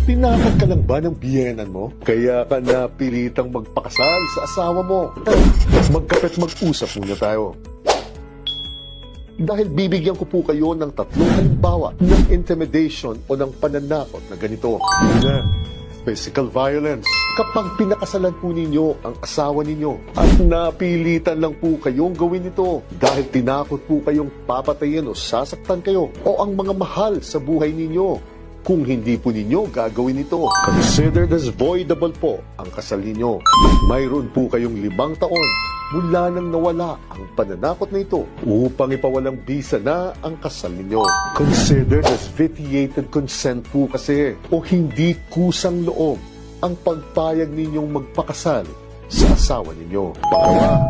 Tinakot ka lang ba ng biyenan mo? Kaya ka napilitang magpakasal sa asawa mo. Magkapit mag-usap muna tayo. Dahil bibigyan ko po kayo ng 3 halimbawa ng intimidation o ng pananakot na ganito. Una, physical violence. Kapag pinakasalan po ninyo ang asawa ninyo at napilitan lang po kayong gawin ito dahil tinakot po kayong papatayin o sasaktan kayo o ang mga mahal sa buhay ninyo. Kung hindi po ninyo gagawin ito, considered as voidable po ang kasal ninyo. Mayroon po kayong 5 taon mula nang nawala ang pananakot na ito upang ipawalang bisa na ang kasal ninyo. Considered as vitiated consent po kasi o hindi kusang loob ang pagpayag ninyong magpakasal sa asawa ninyo. Pangalawa,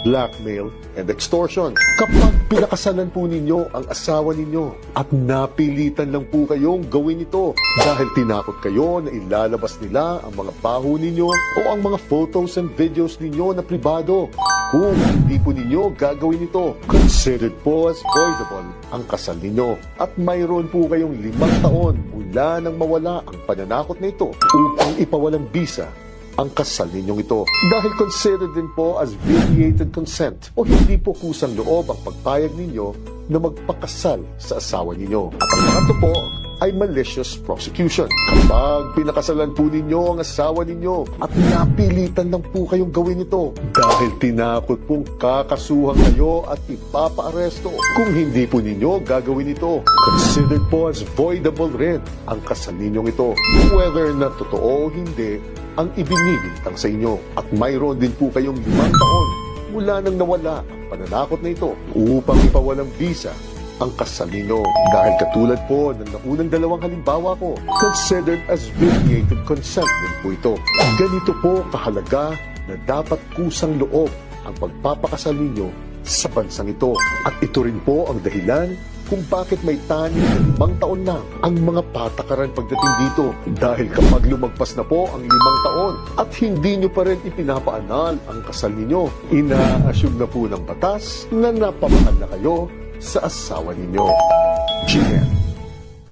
blackmail and extortion. Kapag pinakasalan po ninyo ang asawa ninyo at napilitan lang po kayong gawin ito dahil tinakot kayo na ilalabas nila ang mga baho ninyo o ang mga photos and videos ninyo na pribado. Kung hindi po ninyo gagawin ito, considered po as voidable ang kasal ninyo at mayroon po kayong 5 taon mula nang mawala ang pananakot na ito upang ipawalang bisa ang kasal ninyong ito. Dahil considered din po as vitiated consent o hindi po kusang loob ang pagpayag ninyo na magpakasal sa asawa ninyo. At ang pangatlo po ay malicious prosecution. Kapag pinakasalan po ninyo ang asawa ninyo at napilitan lang po kayong gawin ito dahil tinakot pong kakasuhan kayo at ipapaaresto. Kung hindi po ninyo gagawin ito, considered po as voidable rin ang kasal ninyong ito. Whether na totoo o hindi ang ibinibintang sa inyo. At mayroon din po kayong 5 taon mula nang nawala ang pananakot na ito upang ipawalang bisa ang kasal ninyo. Dahil katulad po ng naunang 2 halimbawa ko, considered as vitiated consent din po ito. Ganito po kahalaga na dapat kusang loob ang pagpapakasal ninyo sa bansang ito. At ito rin po ang dahilan kung bakit may tani na 5 taon na ang mga patakaran pagdating dito. Dahil kapag lumagpas na po ang 5 taon at hindi nyo pa rin ipinapaanal ang kasal ninyo, ina-assume na po ng batas na napamahal na kayo sa asawa ninyo. GM.